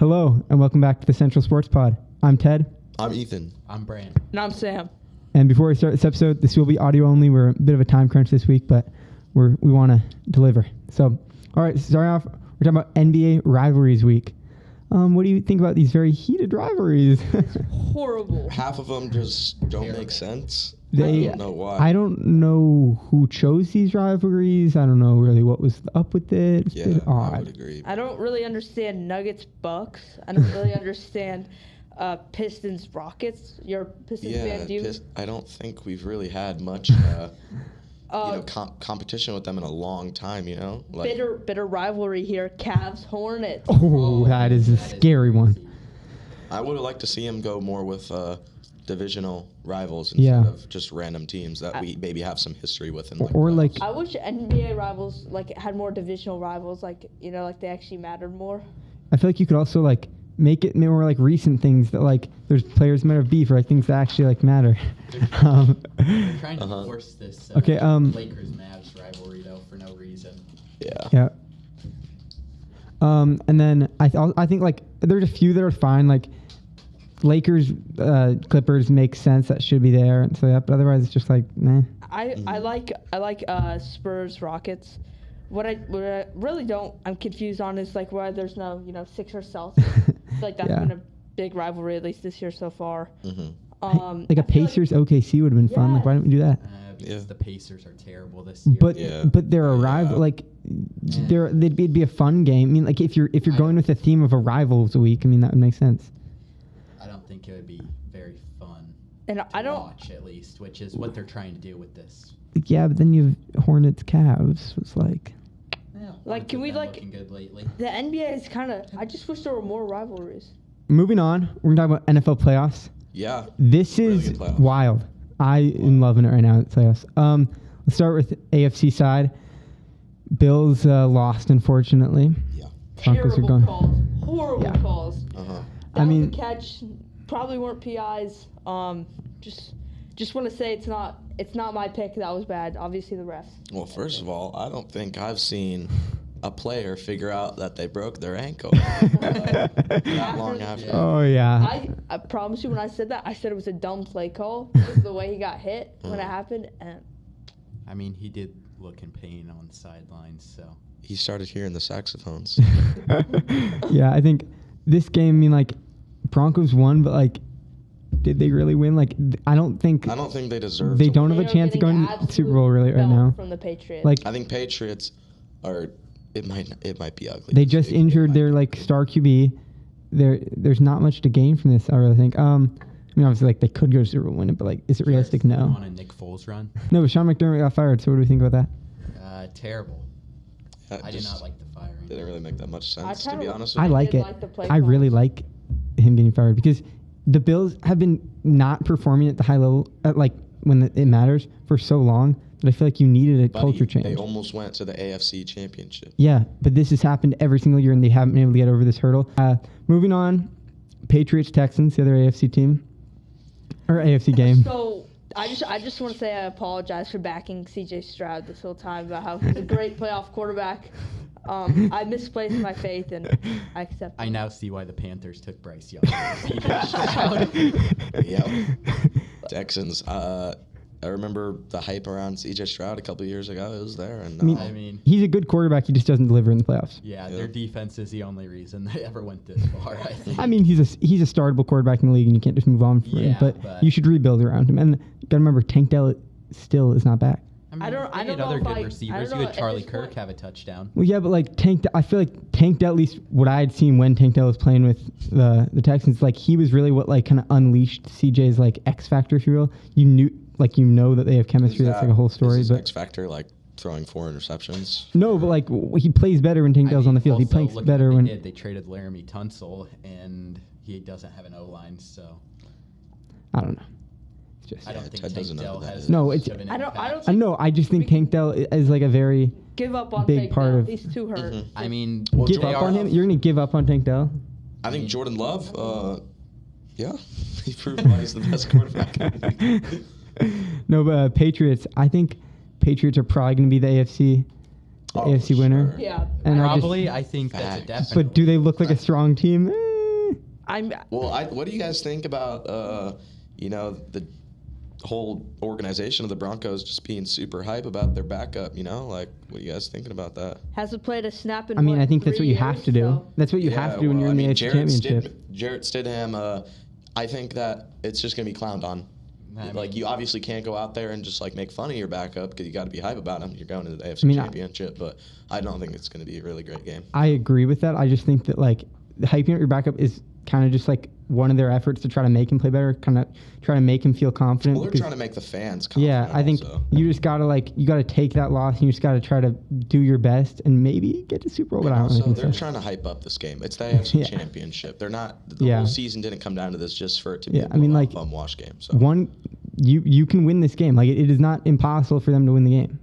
Hello, and welcome back to the Central Sports Pod. I'm Ted. I'm Ethan. I'm Brand. And I'm Sam. And before we start this episode, this will be audio only. We're a bit of a time crunch this week, but we want to deliver. So, all right, starting off, we're talking about NBA rivalries week. What do you think about these very heated rivalries? Horrible. Half of them just don't make sense. I don't know why. I don't know who chose these rivalries. I don't know really what was up with it. It's a bit odd. I would agree. I don't really understand Nuggets Bucks. I don't really understand Pistons Rockets. You're a Pistons fan, do you? I don't think we've really had much competition with them in a long time, you know? Like, bitter rivalry here. Cavs Hornets. Oh, that is a scary one. I would have liked to see him go more with divisional rivals instead of just random teams that we maybe have some history with. I wish NBA rivals had more divisional rivals, like they actually mattered more. I feel like you could also make it more like recent things that there's players matter beef or things that actually matter. They're trying to force this Lakers Mavs rivalry though for no reason. Yeah. And then I think there's a few that are fine, Lakers, Clippers make sense. That should be there, and so but otherwise it's just meh. I like Spurs Rockets. What I really don't, I'm confused on is why there's no Sixers Celtics. That's been a big rivalry at least this year so far. Mm-hmm. A Pacers OKC would have been fun. Why don't we do that? Because the Pacers are terrible this year. But they're a rival. It'd be a fun game. I mean, if you're going with the theme of a rivals week, I mean that would make sense. I don't think it would be very fun. And to watch at least, which is what they're trying to do with this. Yeah, but then you have Hornets Cavs. It's can we looking good lately. The NBA is kind of. I just wish there were more rivalries. Moving on, we're gonna talk about NFL playoffs. Yeah. This is wild. I am loving it right now at playoffs. Let's start with AFC side. Bills lost, unfortunately. Yeah. Broncos are going. Horrible calls. I mean, the catch probably weren't PIs. Just want to say it's not my pick. That was bad. Obviously the refs. Well, first of all, I don't think I've seen a player figure out that they broke their ankle that long after. Oh yeah. I promise you, when I said that, I said it was a dumb play call. Just the way he got hit when it happened, and I mean, he did look in pain on the sidelines, so he started hearing the saxophones. Yeah, I think this game. I mean, Broncos won, but did they really win? I don't think they deserve. They don't have a chance of going to the Super Bowl really right now. From the Patriots. I think Patriots are. It might be ugly. They just injured their star QB. There's not much to gain from this. I really think. I mean, obviously, they could go to Super Bowl win it, but is it realistic? No. On a Nick Foles run? No, but Sean McDermott got fired. So what do we think about that? Terrible. I did not like the firing. Didn't really make that much sense, to be honest with you. I like it. I really like him getting fired because the Bills have been not performing at the high level at when it matters for so long that I feel like you needed a culture change. They almost went to the AFC Championship. Yeah, but this has happened every single year, and they haven't been able to get over this hurdle. Moving on, Patriots-Texans, the other AFC team. Or AFC game. So, I just want to say I apologize for backing C.J. Stroud this whole time about how he's a great playoff quarterback. I misplaced my faith, and I accept it. I now see why the Panthers took Bryce Young. Yep. Texans. I remember the hype around C.J. Stroud a couple of years ago. It was there, and I mean, he's a good quarterback. He just doesn't deliver in the playoffs. Yeah, their defense is the only reason they ever went this far. I think. I mean, he's a startable quarterback in the league, and you can't just move on from him. But you should rebuild around him. And you gotta remember, Tank Dell still is not back. I don't know. Other good receivers. You had Charlie Kirk have a touchdown. Well, yeah, but I feel like Tank Dell, at least what I had seen when Tank Dell was playing with the Texans, he was really what kind of unleashed CJ's X factor, if you will. You knew. You know that they have chemistry. That's a whole story. But X factor, throwing 4 interceptions. No, but he plays better when Tank Dell's on the field. He plays better when they traded Laramie Tunsil, and he doesn't have an O-line, so I don't know. It's just I don't think Tank Dell has. No, it's. I know. I just think Tank Dell is a very give up on big Tank part Dell. of. He's too hurt. Mm-hmm. I mean, give up on him. You're gonna give up on Tank Dell? I think Jordan Love. Yeah, he proved why he's the best quarterback in the league. No, but Patriots. I think Patriots are probably going to be the AFC winner. Yeah, and probably. I think that's a definite. But do they look like a strong team? What do you guys think about the whole organization of the Broncos just being super hype about their backup? What are you guys thinking about that? Hasn't played a snap in. I think that's what you have to do. So. That's what you have to do when you're in the AFC Championship. Jarrett Stidham. I think that it's just gonna be clowned on. You obviously can't go out there and just make fun of your backup because you got to be hype about him. You're going to the AFC Championship, but I don't think it's going to be a really great game. I agree with that. I just think that hyping up your backup is kind of just one of their efforts to try to make him play better, kind of try to make him feel confident. Well, they're trying to make the fans confident. Yeah, I think you just gotta you gotta take that loss and you just gotta try to do your best and maybe get to Super Bowl. But I don't really think they're trying to hype up this game. It's the AFC Championship. They're not. The whole season didn't come down to this just for it to be a fun wash game. So you can win this game. It is not impossible for them to win the game.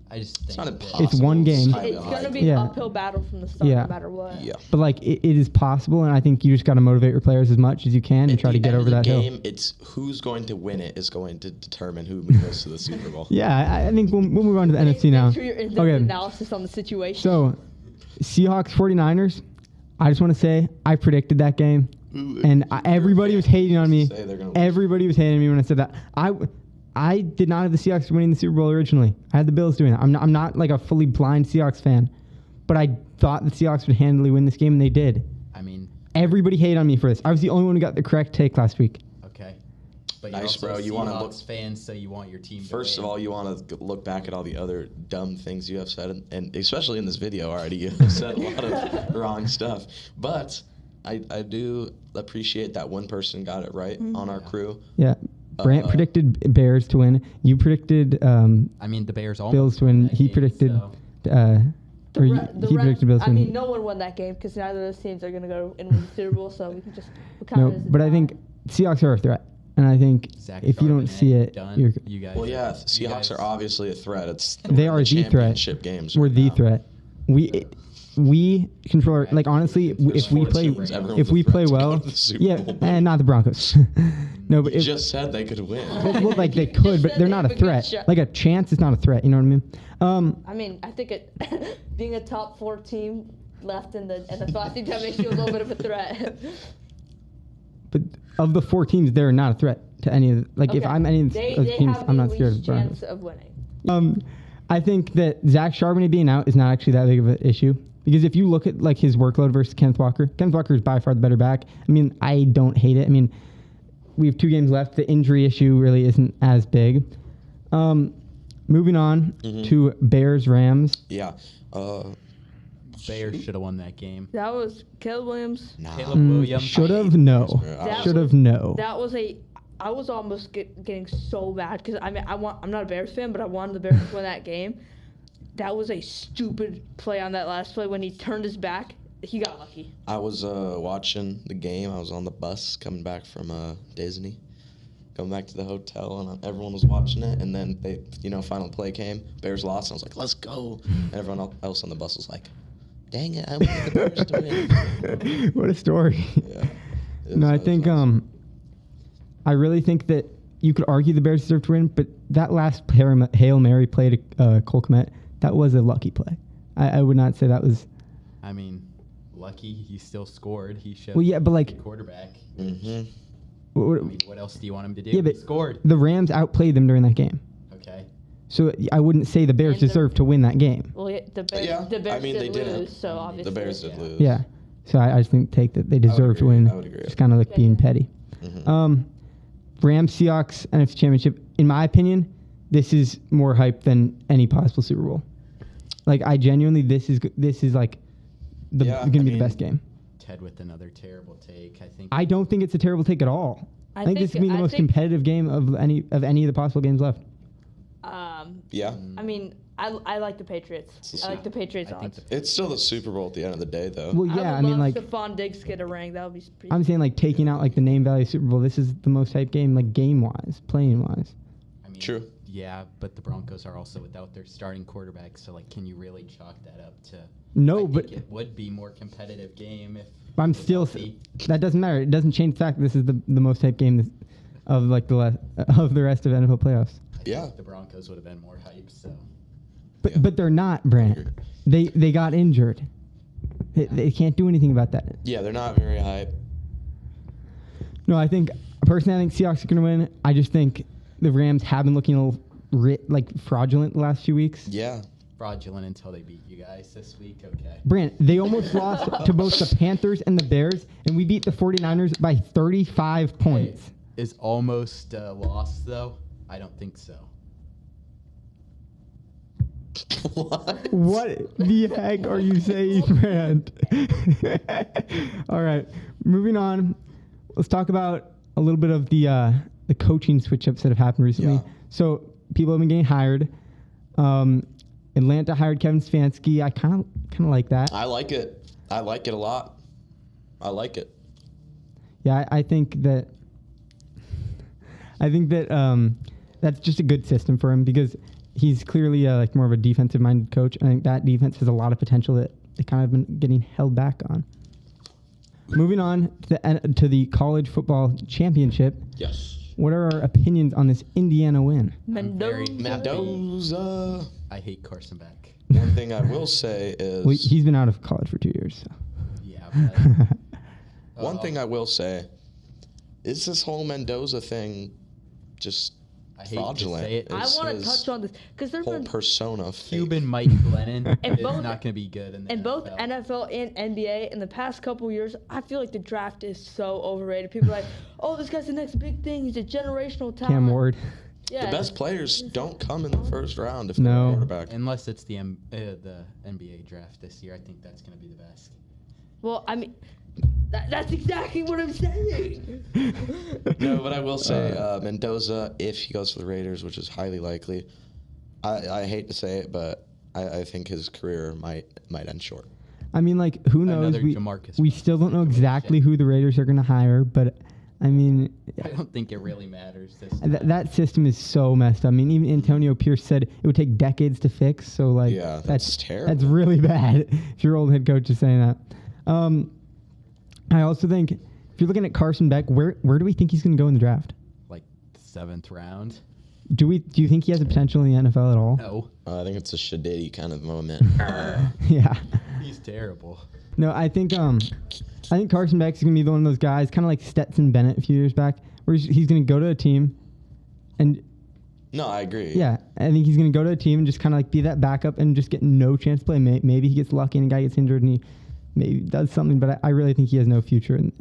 I just think it's not impossible. It's one game. It's going to be an uphill battle from the start, no matter what. Yeah. But it is possible, and I think you just got to motivate your players as much as you can and try to get over that hill. It's who's going to win it is going to determine who goes to the Super Bowl. Yeah, I think we'll move on to the NFC now. Make sure you're in analysis on the situation. So, Seahawks 49ers. I just want to say I predicted that game, and everybody was hating on me. Everybody was hating on me when I said that. I did not have the Seahawks winning the Super Bowl originally. I had the Bills doing it. I'm not a fully blind Seahawks fan, but I thought the Seahawks would handily win this game, and they did. Everybody hated on me for this. I was the only one who got the correct take last week. Okay. But nice, bro. You want to look fans, so you want your team to First win. of all, you want to look back at all the other dumb things you have said, and especially in this video already, you have said a lot of wrong stuff. But I do appreciate that one person got it right on our crew. Yeah. Brant predicted Bears to win. You predicted the Bears Bills to win. He predicted he predicted Bills to win. No one won that game because neither of those teams are going to go and win the Super Bowl, so we can just but I think Seahawks are a threat. And I think if you don't see it, you're you guys. Well, yeah, Seahawks are obviously a threat. They are the championship threat. Games We're right the now. threat. We control our, honestly, if we play well, and not the Broncos. No, but you just said they could win. Well, they could, but they're not a threat. A chance is not a threat. You know what I mean? I think being a top 4 team left in the NFL, I think that makes you a little bit of a threat. But of the 4 teams, they're not a threat to any of if I'm any of those teams, I'm not scared of the Broncos. Chance of winning. I think that Zach Charbonnet being out is not actually that big of an issue. Because if you look at his workload versus Kenneth Walker is by far the better back. I don't hate it. We have 2 games left. The injury issue really isn't as big. Moving on to Bears-Rams. Yeah. Bears should have won that game. That was Caleb Williams. Nah. Caleb Williams. Should have, no. Should have, no. That was I was almost getting so bad because I'm not a Bears fan, but I wanted the Bears to win that game. That was a stupid play on that last play when he turned his back. He got lucky. I was watching the game. I was on the bus coming back from Disney, going back to the hotel, and everyone was watching it. And then final play came. Bears lost, and I was like, "Let's go!" And everyone else on the bus was like, "Dang it, I want the Bears to win." What a story. Yeah. No, I think awesome. I really think that you could argue the Bears deserve to win, but that last Hail Mary play to Cole Kmet, that was a lucky play. I would not say that was. Lucky. He still scored. He showed. Well, yeah, but quarterback. Mm-hmm. What else do you want him to do? Yeah, but he scored. The Rams outplayed them during that game. Okay. So I wouldn't say the Bears deserve to win that game. Well, the Bears did lose, so obviously. The Bears did lose. Yeah. So I just think that they deserve to win. I would agree. It's kind of being petty. Mm-hmm. Rams Seahawks NFC Championship. In my opinion, this is more hype than any possible Super Bowl. I genuinely, this is going to be the best game. Ted with another terrible take. I don't think it's a terrible take at all. I think this is going to be the most competitive game of any of the possible games left. Yeah. I like the Patriots. I like the Patriots odds. It's still the Super Bowl at the end of the day, though. Well, yeah, I would love Stephon Diggs get a ring. That would be pretty. I'm saying taking out the name value Super Bowl. This is the most hype game, game wise, playing wise. True. Yeah, but the Broncos are also without their starting quarterback, so can you really chalk that up to? No, but it would be more competitive game if. I'm still. That doesn't matter. It doesn't change the fact that this is the most hype game of the rest of NFL playoffs. Yeah. The Broncos would have been more hype, so. But they're not, Brant. They got injured. They can't do anything about that. Yeah, they're not very hype. No, I think Seahawks are going to win. I just think the Rams have been looking a little fraudulent the last few weeks. Yeah. Fraudulent until they beat you guys this week. Okay. Brant, they almost lost to both the Panthers and the Bears, and we beat the 49ers by 35 points. Hey, is almost lost, though? I don't think so. What the heck are you saying, Brant? All right, moving on. Let's talk about a little bit of the coaching switch-ups that have happened recently. Yeah. So people have been getting hired. Atlanta hired Kevin Stefanski. I kind of like that. I like it. I like it a lot. I like it. Yeah, I think that that's just a good system for him because he's clearly more of a defensive-minded coach. I think that defense has a lot of potential that they kind of been getting held back on. Moving on to the college football championship. Yes. What are our opinions on this Indiana win? Mendoza. I hate Carson Beck. One thing I will say is... Well, he's been out of college for 2 years. So. Yeah. But, one thing I will say is this whole Mendoza thing just fraudulent. To say it. I want to touch on this because there's whole been persona. Cuban Mike Glennon is not going to be good in the NFL. both NFL and NBA in the past couple years. I feel like the draft is so overrated. People are like, "Oh, this guy's the next big thing. He's a generational talent." Cam Ward. Yeah. The best players don't come in the first round if they're No. a quarterback. Unless it's the NBA draft this year, I think that's going to be the best. Well, I mean, that's exactly what I'm saying. No, but I will say Mendoza, if he goes to the Raiders, which is highly likely, I hate to say it, but I think his career might end short. I mean, who knows? Another Jamarcus We Russell still don't know situation. exactly who the Raiders are going to hire, but I mean, I don't think it really matters. that system is so messed up. I mean, even Antonio Pierce said it would take decades to fix. So Yeah, that's terrible. That's really bad. If your old head coach is saying that. I also think if you're looking at Carson Beck, where do we think he's going to go in the draft? Like the 7th round. Do you think he has a potential in the NFL at all? No. I think it's a Shadidi kind of moment. Yeah. He's terrible. No, I think Carson Beck is going to be one of those guys, kind of like Stetson Bennett a few years back, where he's going to go to a team and... No, I agree. Yeah, I think he's going to go to a team and just kind of be that backup and just get no chance to play. Maybe he gets lucky and a guy gets injured and he maybe does something, but I really think he has no future in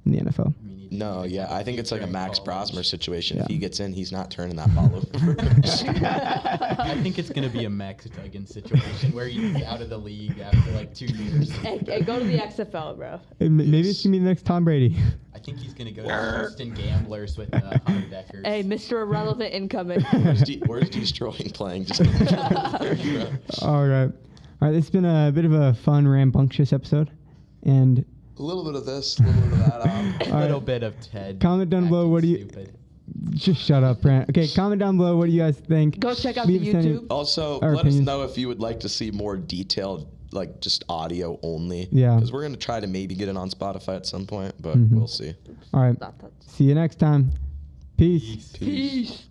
the NFL. No, yeah, I think it's like a Max Brosmer situation. Yeah. If he gets in, he's not turning that ball over. I think it's going to be a Max Duggan situation where he's out of the league after 2 years. Hey, go to the XFL, bro. Maybe it's going to be the next Tom Brady. I think he's going to go to Houston Gamblers with Heideckers. Hey, Mr. Irrelevant incoming. Where's Destroying playing? Just All right. This has been a bit of a fun, rambunctious episode. And a little bit of this, a little bit of that. A little bit of Ted. Comment down below. What do you... Stupid. Just shut up, Brant. Okay, comment down below. What do you guys think? Go check out Leave the us any- YouTube. Also, Our let opinions. us know if you would like to see more detailed, just audio only. Yeah. Because we're going to try to maybe get it on Spotify at some point, but Mhm. we'll see. All right. See you next time. Peace. Peace.